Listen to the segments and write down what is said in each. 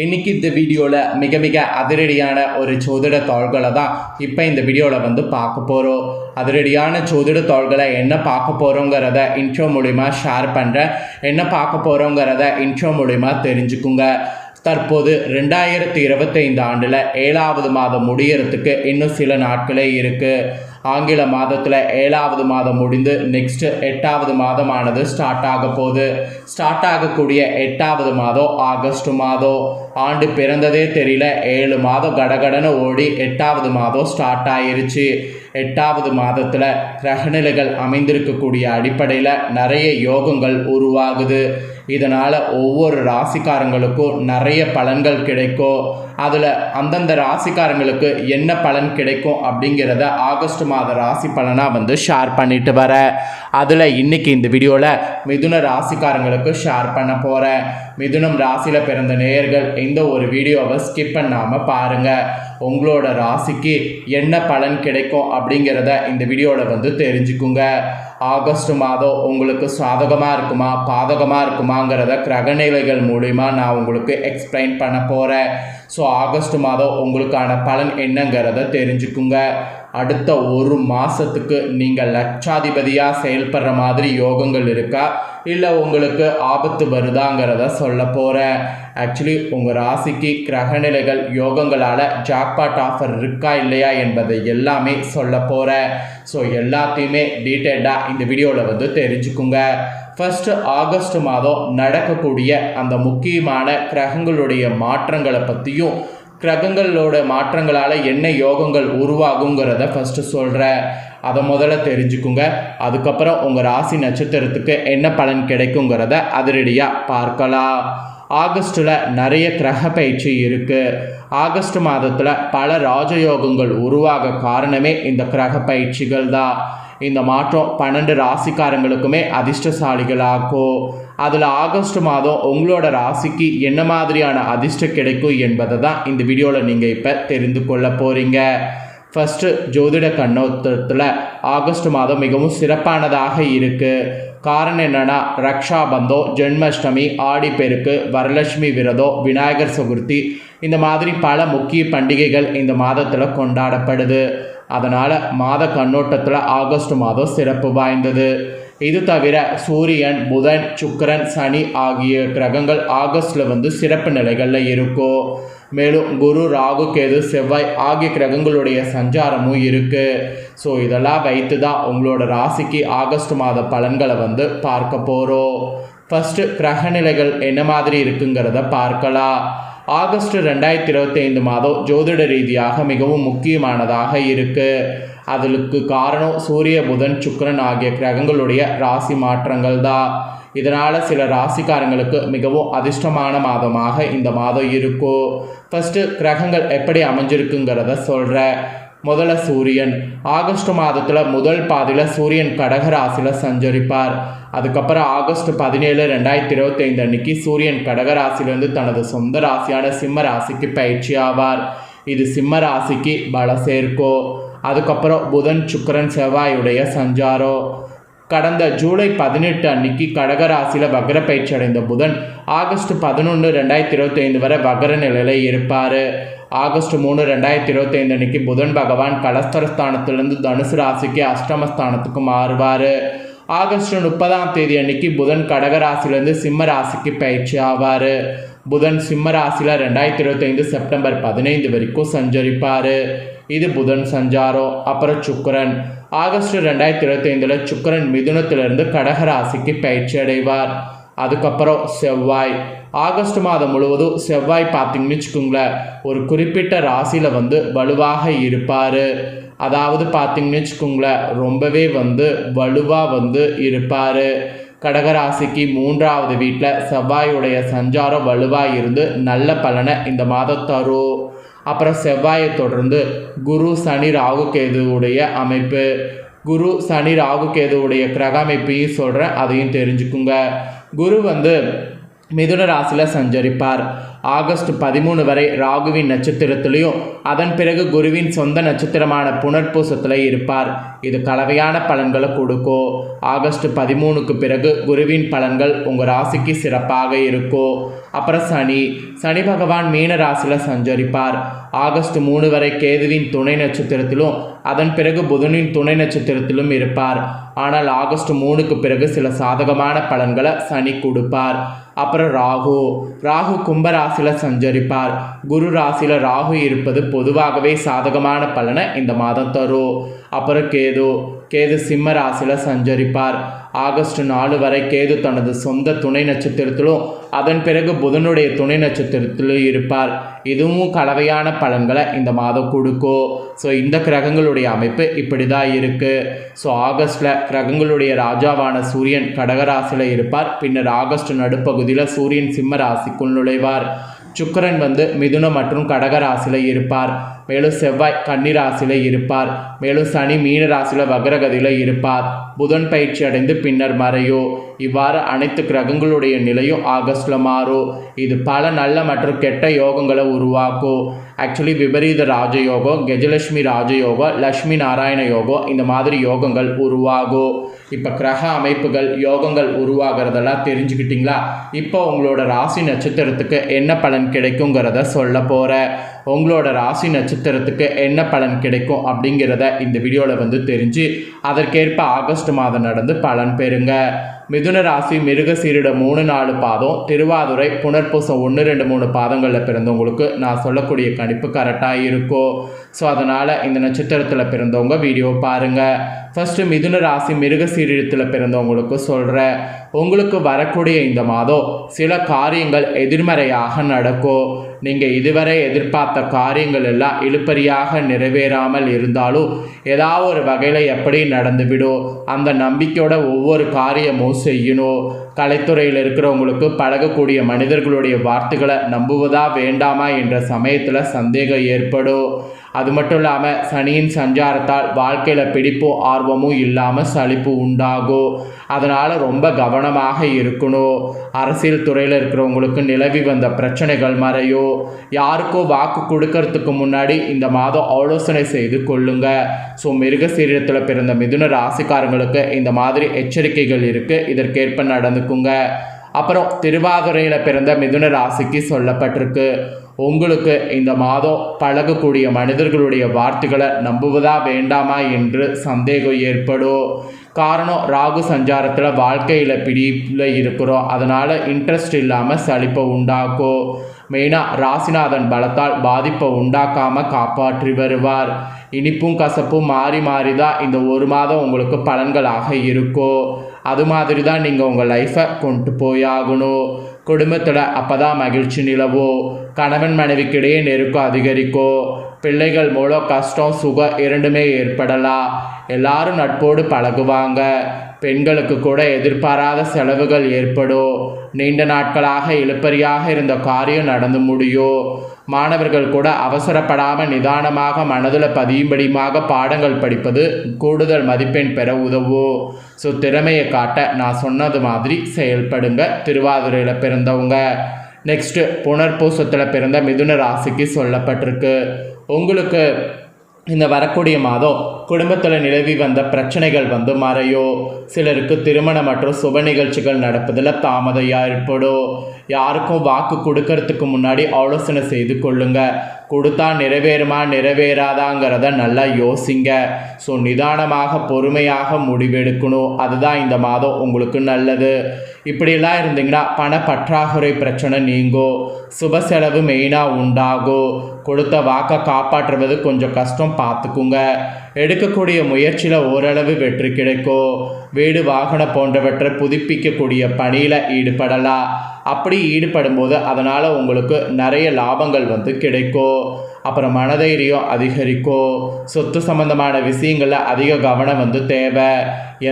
இன்னைக்கு இந்த வீடியோவில் மிக மிக அதிரடியான ஒரு ஜோதிட தாள்களை தான் இப்போ இந்த வீடியோவில் வந்து பார்க்க போகிறோம். அதிரடியான ஜோதிட தாள்களை என்ன பார்க்க போகிறோங்கிறத இன்ட்ரோ மூலிமா ஷேர் பண்ணுறேன். என்ன பார்க்க போகிறோங்கிறத இன்ட்ரோ மூலிமா தெரிஞ்சுக்குங்க. தற்போது 2025 ஆண்டில் 7வது மாதம் முடியறதுக்கு இன்னும் சில நாட்களே இருக்குது. ஆங்கில மாதத்தில் 7வது மாதம் முடிந்து நெக்ஸ்ட்டு 8வது மாதமானது ஸ்டார்ட் ஆக போகுது. ஸ்டார்ட் ஆகக்கூடிய 8வது மாதம் ஆகஸ்ட் மாதம். ஆண்டு பிறந்ததே தெரியல, 7 மாதம் கடகடன்னு ஓடி 8வது மாதம் ஸ்டார்ட் ஆயிருச்சு. 8வது மாதத்தில் கிரகநிலைகள் அமைந்திருக்கக்கூடிய அடிப்படையில் நிறைய யோகங்கள் உருவாகுது. இதனால் ஒவ்வொரு ராசிக்காரங்களுக்கும் நிறைய பலன்கள் கிடைக்கும். அதில் அந்தந்த ராசிக்காரங்களுக்கு என்ன பலன் கிடைக்கும் அப்படிங்கிறத ஆகஸ்ட் மாத ராசி பலனாக வந்து ஷேர் பண்ணிட்டு வரேன். அதில் இன்றைக்கி இந்த வீடியோவில் மிதுன ராசிக்காரங்களுக்கு ஷேர் பண்ண போகிறேன். மிதுனம் ராசியில் பிறந்த நேயர்கள் இந்த ஒரு வீடியோவை ஸ்கிப் பண்ணாமல் பாருங்கள். உங்களோட ராசிக்கு என்ன பலன் கிடைக்கும் அப்படிங்கிறத இந்த வீடியோவில் வந்து தெரிஞ்சுக்குங்க. ஆகஸ்ட் மாதம் உங்களுக்கு சாதகமாக இருக்குமா பாதகமாக இருக்குமாங்கிறத கிரகநிலைகள் மூலிமா நான் உங்களுக்கு எக்ஸ்பிளைன் பண்ண போகிறேன். ஸோ ஆகஸ்ட் மாதம் உங்களுக்கான பலன் என்னங்கிறத தெரிஞ்சுக்குங்க. அடுத்த ஒரு மாதத்துக்கு நீங்கள் லட்சாதிபதியாக செயல்படுற மாதிரி யோகங்கள் இருக்கா, இல்லை உங்களுக்கு ஆபத்து வருதாங்கிறத சொல்ல போகிறேன். ஆக்சுவலி உங்கள் ராசிக்கு கிரகநிலைகள் யோகங்களால் ஜாக்பாட் ஆஃபர் இருக்கா இல்லையா என்பதை எல்லாமே சொல்ல போகிறேன். ஸோ எல்லாத்தையுமே டீட்டெயில்டாக இந்த வீடியோவில் வந்து தெரிஞ்சுக்குங்க. ஃபஸ்ட்டு ஆகஸ்ட் மாதம் நடக்கக்கூடிய அந்த முக்கியமான கிரகங்களுடைய மாற்றங்களை பற்றியும் கிரகங்களோட மாற்றங்களால் என்ன யோகங்கள் உருவாகுங்கிறத ஃபஸ்ட்டு சொல்கிறேன். அதை முதல்ல தெரிஞ்சுக்குங்க. அதுக்கப்புறம் உங்கள் ராசி நட்சத்திரத்துக்கு என்ன பலன் கிடைக்குங்கிறத அதிரடியாக பார்க்கலாம். ஆகஸ்ட்டில் நிறைய கிரக பயிற்சி இருக்குது. ஆகஸ்ட் மாதத்தில் பல ராஜயோகங்கள் உருவாக காரணமே இந்த கிரக பயிற்சிகள் தான். இந்த மாற்றம் 12 ராசிக்காரங்களுக்குமே அதிர்ஷ்டசாலிகளாகும். அதில் ஆகஸ்ட் மாதம் உங்களோட ராசிக்கு என்ன மாதிரியான அதிர்ஷ்டம் கிடைக்கும் என்பதை தான் இந்த வீடியோவில் நீங்கள் இப்போ தெரிந்து கொள்ள போகிறீங்க. ஃபஸ்ட்டு ஜோதிட கண்ணோட்டத்தில் ஆகஸ்ட் மாதம் மிகவும் சிறப்பானதாக இருக்குது. காரணம் என்னென்னா, ரக்ஷாபந்தம், ஜென்மாஷ்டமி, ஆடிப்பெருக்கு, வரலட்சுமி விரதம், விநாயகர் சதுர்த்தி, இந்த மாதிரி பல முக்கிய பண்டிகைகள் இந்த மாதத்தில் கொண்டாடப்படுது. அதனால் மாத கண்ணோட்டத்தில் ஆகஸ்ட் மாதம் சிறப்பு வாய்ந்தது. இது தவிர சூரியன், புதன், சுக்கிரன், சனி ஆகிய கிரகங்கள் ஆகஸ்டில் வந்து சிறப்பு நிலைகளில் இருக்கும். மேலும் குரு, ராகு, கேது, செவ்வாய் ஆகிய கிரகங்களுடைய சஞ்சாரமும் இருக்குது. ஸோ இதெல்லாம் வைத்து தான் உங்களோட ராசிக்கு ஆகஸ்ட் மாத பலன்களை வந்து பார்க்க போகிறோம். ஃபஸ்ட்டு கிரகநிலைகள் என்ன மாதிரி இருக்குங்கிறத பார்க்கலாம். ஆகஸ்ட் 2025 மாதம் ஜோதிட ரீதியாக மிகவும் முக்கியமானதாக இருக்குது. அதற்கு காரணம் சூரிய, புதன், சுக்கிரன் ஆகிய கிரகங்களுடைய ராசி மாற்றங்கள் தான். இதனால் சில ராசிக்காரங்களுக்கு மிகவும் அதிர்ஷ்டமான மாதமாக இந்த மாதம் இருக்கும். ஃபஸ்ட்டு கிரகங்கள் எப்படி அமைஞ்சிருக்குங்கிறத சொல்கிறேன். முதல்ல சூரியன். ஆகஸ்ட் மாதத்தில் முதல் பாதியில் சூரியன் கடக ராசியில் சஞ்சரிப்பார். அதுக்கப்புறம் ஆகஸ்ட் 17, 2025 அன்னைக்கு சூரியன் கடகராசிலிருந்து தனது சொந்த ராசியான சிம்ம ராசிக்கு பயிற்சி ஆவார். இது சிம்ம ராசிக்கு பல சேர்க்கும். அதுக்கப்புறம் புதன், சுக்கிரன், செவ்வாயுடைய சஞ்சாரம். கடந்த ஜூலை 18 அன்னைக்கு கடகராசியில் வக்ர பயிற்சி அடைந்த புதன் ஆகஸ்ட் 11, 2025 வரை வக்ர நிலையில் இருப்பார். ஆகஸ்ட் 3, 2025 அன்னைக்கு புதன் பகவான் கலஸ்தரஸ்தானத்திலிருந்து தனுசு ராசிக்கு அஷ்டமஸ்தானத்துக்கு மாறுவார். ஆகஸ்ட் 30ஆம் தேதி அன்னைக்கு புதன் கடகராசிலேருந்து சிம்ம ராசிக்கு பயிற்சி ஆவார். புதன் சிம்ம ராசியில் 2025 செப்டம்பர் 15 வரைக்கும் சஞ்சரிப்பார். இது புதன் சஞ்சாரம். அப்புறம் சுக்கிரன். ஆகஸ்ட் 2025 சுக்கிரன் மிதுனத்திலிருந்து கடகராசிக்கு பயிற்சி அடைவார். அதுக்கப்புறம் செவ்வாய். ஆகஸ்ட் மாதம் முழுவதும் செவ்வாய் பார்த்திங்கன்னு வச்சுக்கோங்களேன், ஒரு குறிப்பிட்ட ராசியில் வந்து வலுவாக இருப்பார். அதாவது பார்த்திங்கன்னு வச்சுக்கோங்களேன், ரொம்பவே வந்து வலுவாக வந்து இருப்பார். கடகராசிக்கு 3வது வீட்டில் செவ்வாயுடைய சஞ்சாரம் வலுவாக இருந்து நல்ல பலனை இந்த மாதம் தரும். அப்புறம் செவ்வாயை தொடர்ந்து குரு, சனி, ராகு, கேதுவுடைய அமைப்பு. குரு, சனி, ராகு, கேதுவுடைய கிரக அமைப்பையும் சொல்கிறேன், அதையும் தெரிஞ்சுக்குங்க. குரு வந்து மிதுன ராசியில் சஞ்சரிப்பார். ஆகஸ்ட் 13 வரை ராகுவின் நட்சத்திரத்திலையும் அதன் பிறகு குருவின் சொந்த நட்சத்திரமான புனர்பூசத்தில் இருப்பார். இது கலவையான பலன்களை கொடுக்கும். ஆகஸ்ட் 13க்கு பிறகு குருவின் பலன்கள் உங்கள் ராசிக்கு சிறப்பாக இருக்கும். அப்புறம் சனி பகவான் மீன ராசியில் சஞ்சரிப்பார். ஆகஸ்ட் 3 வரை கேதுவின் துணை நட்சத்திரத்திலும் அதன் பிறகு புதனின் துணை நட்சத்திரத்திலும் இருப்பார். ஆனால் ஆகஸ்ட் 3க்கு பிறகு சில சாதகமான பலன்களை சனி கொடுப்பார். அப்புறம் ராகு கும்ப ராசியில் சஞ்சரிப்பார். குரு ராசியில் ராகு இருப்பது பொதுவாகவே சாதகமான பலனை இந்த மாதம் தரும். அப்புறம் கேது சிம்ம ராசியில் சஞ்சரிப்பார். ஆகஸ்ட் 4 வரை கேது தனது சொந்த துணை நட்சத்திரத்திலும் அதன் பிறகு புதனுடைய துணை நட்சத்திரத்திலும் இருப்பார். இதுவும் கலவையான பலன்களை இந்த மாதம் கொடுக்கும். ஸோ இந்த கிரகங்களுடைய அமைப்பு இப்படி தான் இருக்குது. ஸோ ஆகஸ்டில் கிரகங்களுடைய ராஜாவான சூரியன் கடகராசியில் இருப்பார். பின்னர் ஆகஸ்ட் நடுப்பகுதியில் சூரியன் சிம்ம ராசிக்குள் நுழைவார். சுக்கிரன் மிதுனம் மற்றும் கடக ராசியில் இருப்பார். மேலும் செவ்வாய் கன்னி ராசியில் இருப்பார். மேலும் சனி மீன ராசியில் வக்ரகதியில் இருப்பார். புதன் பயிற்சி அடைந்து பின்னர் மறையும். இவ்வாறு அனைத்து கிரகங்களுடைய நிலையும் ஆகஸ்டில் மாறும். இது பல நல்ல மற்றும் கெட்ட யோகங்களை உருவாக்கும். ஆக்சுவலி விபரீத ராஜயோகம், கஜலட்சுமி ராஜயோகம், லக்ஷ்மி நாராயண யோகம், இந்த மாதிரி யோகங்கள் உருவாகும். இப்போ கிரக அமைப்புகள் யோகங்கள் உருவாகிறதெல்லாம் தெரிஞ்சுக்கிட்டிங்களா? இப்போ உங்களோட ராசி நட்சத்திரத்துக்கு என்ன பலன் கிடைக்குங்கிறத சொல்ல போகிறேன். உங்களோட ராசி நட்சத்திரத்துக்கு என்ன பலன் கிடைக்கும் அப்படிங்கிறத இந்த வீடியோவில் தெரிஞ்சு அதற்கேற்ப ஆகஸ்ட் மாதம் நடந்து பலன் பெறுங்க. மிதுன ராசி மிருகசீரிட 3-4 பாதம், திருவாதுரை புனர்பூசம் 1-2-3 பாதங்களில் பிறந்தவங்களுக்கு நான் சொல்லக்கூடிய கணிப்பு கரெக்டாக இருக்கும். ஸோ அதனால் இந்த நட்சத்திரத்தில் பிறந்தவங்க வீடியோ பாருங்கள். ஃபஸ்ட்டு மிதுன ராசி மிருகசீரிடத்தில் பிறந்தவங்களுக்கு சொல்கிறேன். உங்களுக்கு வரக்கூடிய இந்த மாதம் சில காரியங்கள் எதிர்மறையாக நடக்கும். நீங்கள் இதுவரை எதிர்பார்த்த காரியங்கள் எல்லாம் இழுபறியாக நிறைவேறாமல் இருந்தாலும் ஏதாவது ஒரு வகையில் எப்படி நடந்துவிடும். அந்த நம்பிக்கையோட ஒவ்வொரு காரியமும் செய்யணும். கலைத்துறையில் இருக்கிறவங்களுக்கு பழகக்கூடிய மனிதர்களுடைய வார்த்தைகளை நம்புவதா வேண்டாமா என்ற சமயத்தில் சந்தேகம் ஏற்படும். அது மட்டும் இல்லாமல் சனியின் சஞ்சாரத்தால் வாழ்க்கையில் பிடிப்பும் ஆர்வமும் இல்லாமல் சலிப்பு உண்டாகும். அதனால் ரொம்ப கவனமாக இருக்கணும். அரசியல் துறையில் இருக்கிறவங்களுக்கு நிலவி வந்த பிரச்சனைகள் மறையும். யாருக்கோ வாக்கு கொடுக்கறதுக்கு முன்னாடி இந்த மாதம் ஆலோசனை செய்து கொள்ளுங்க. ஸோ மிருகசீரிடத்தில் பிறந்த மிதுன ராசிக்காரங்களுக்கு இந்த மாதிரி எச்சரிக்கைகள் இருக்குது. இதற்கேற்ப நடந்துக்குங்க. அப்புறம் திருவாதுரையில் பிறந்த மிதுன ராசிக்கு சொல்லப்பட்டிருக்கு. உங்களுக்கு இந்த மாதம் பழகக்கூடிய மனிதர்களுடைய வார்த்தைகளை நம்புவதா வேண்டாமா என்று சந்தேகம் ஏற்படும். காரணம் ராகு சஞ்சாரத்தில் வாழ்க்கையில் பிடிப்பில் இருக்கிறோம். அதனால் இன்ட்ரெஸ்ட் இல்லாமல் சலிப்பை உண்டாக்கும். மெயினாக ராசிநாதன் பலத்தால் பாதிப்பை உண்டாக்காமல் காப்பாற்றி வருவார். இனிப்பும் கசப்பும் மாறி மாறி தான் இந்த ஒரு மாதம் உங்களுக்கு பலன்களாக இருக்கும். அது மாதிரி தான் நீங்கள் உங்கள் லைஃப்பை கொண்டு போயாகணும். குடும்பத்தில் அப்போ தான் மகிழ்ச்சி நிலவும். கணவன் மனைவிக்கிடையே நெருக்கம் அதிகரிக்கும். பிள்ளைகள் மூலம் கஷ்டம் சுகம் இரண்டுமே ஏற்படலாம். எல்லாரும் நட்போடு பழகுவாங்க. பெண்களுக்கு கூட எதிர்பாராத செலவுகள் ஏற்படும். நீண்ட நாட்களாக இழுபறியாக இருந்த காரியம் நடந்து முடியும். மாணவர்கள் கூட அவசரப்படாமல் நிதானமாக மனதில் பதியும்படியாக பாடங்கள் படிப்பது கூடுதல் மதிப்பெண் பெற உதவும். ஸோ திறமையை காட்ட நான் சொன்னது மாதிரி செயல்படுங்க திருவாதிரையில் பிறந்தவங்க. நெக்ஸ்ட்டு புனர்பூசத்தில் பிறந்த மிதுன ராசிக்கு சொல்லப்பட்டிருக்கு. உங்களுக்கு இந்த வரக்கூடிய மாதம் குடும்பத்தில் நிலவி வந்த பிரச்சனைகள் மறையும். சிலருக்கு திருமணம் மற்றும் சுப நிகழ்ச்சிகள் நடப்பதில் தாமதம் ஏற்படும். யாருக்கும் வாக்கு கொடுக்கறதுக்கு முன்னாடி ஆலோசனை செய்து கொள்ளுங்க. கொடுத்தா நிறைவேறுமா நிறைவேறாதாங்கிறத நல்லா யோசிங்க. ஸோ நிதானமாக பொறுமையாக முடிவெடுக்கணும். அதுதான் இந்த மாதம் உங்களுக்கு நல்லது. இப்படியெல்லாம் இருந்தீங்கன்னா பண பற்றாக்குறை பிரச்சனை நீங்கும். சுப செலவு மெயினாக உண்டாகும். கொடுத்த வாக்கை காப்பாற்றுவது கொஞ்சம் கஷ்டம், பார்த்துக்குங்க. எடுக்கக்கூடிய முயற்சியில் ஓரளவு வெற்றி கிடைக்கும். வீடு வாகனம் போன்றவற்றை புதுப்பிக்கக்கூடிய பணியில் ஈடுபடலாம். அப்படி ஈடுபடும் போது அதனால் உங்களுக்கு நிறைய லாபங்கள் கிடைக்கும். அப்புறம் மனதைரியம் அதிகரிக்கும். சொத்து சம்பந்தமான விஷயங்களில் அதிக கவனம் தேவை.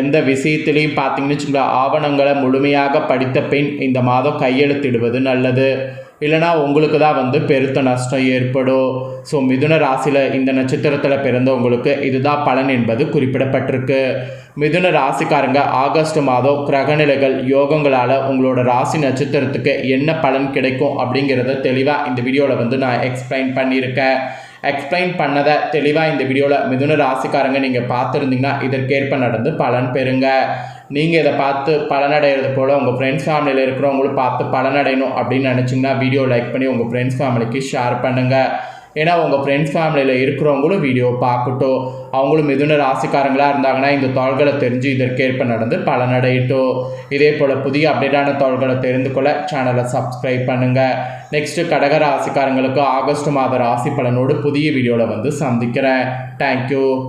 எந்த விஷயத்திலையும் பார்த்தீங்கன்னு வச்சுக்கோங்களேன், ஆவணங்களை முழுமையாக படித்த பின் இந்த மாதம் கையெழுத்திடுவது நல்லது. இல்லைனா உங்களுக்கு தான் வந்து பெருத்த நஷ்டம் ஏற்படும். ஸோ மிதுன ராசியில் இந்த நட்சத்திரத்தில் பிறந்தவங்களுக்கு இதுதான் பலன் என்பது குறிப்பிடப்பட்டிருக்கு. மிதுன ராசிக்காரங்க ஆகஸ்ட் மாதம் கிரகநிலைகள் யோகங்களால் உங்களோட ராசி நட்சத்திரத்துக்கு என்ன பலன் கிடைக்கும் அப்படிங்கிறத தெளிவாக இந்த வீடியோவில் வந்து நான் எக்ஸ்பிளைன் பண்ணியிருக்கேன். எக்ஸ்பிளைன் பண்ணதை தெளிவாக இந்த வீடியோவில் மிதுன ராசிக்காரங்க நீங்கள் பார்த்துருந்தீங்கன்னா இதற்கேற்ப நடந்து பலன் பெறுங்க. நீங்கள் இதை பார்த்து பலனடைகிறது போல் உங்கள் ஃப்ரெண்ட்ஸ் ஃபேமிலியில் இருக்கிறவங்களும் பார்த்து பலனடையணும் அப்படின்னு நினச்சிங்கன்னா வீடியோ லைக் பண்ணி உங்கள் ஃப்ரெண்ட்ஸ் ஃபேமிலிக்கு ஷேர் பண்ணுங்கள். ஏன்னா உங்கள் ஃப்ரெண்ட்ஸ் ஃபேமிலியில் இருக்கிறவங்களும் வீடியோ பார்க்கட்டும். அவங்களும் மிதுன ராசிக்காரங்களாக இருந்தாங்கன்னா இந்த தாள்களை தெரிஞ்சு இதற்கேற்ப நடந்து பலனடையட்டும். இதே போல் புதிய அப்டேட்டான தாள்களை தெரிந்து கொள்ள சேனலை சப்ஸ்கிரைப் பண்ணுங்கள். நெக்ஸ்ட்டு கடக ராசிக்காரங்களுக்கு ஆகஸ்ட் மாத ராசி பலனோடு புதிய வீடியோவில் வந்து சந்திக்கிறேன். தேங்க்யூ.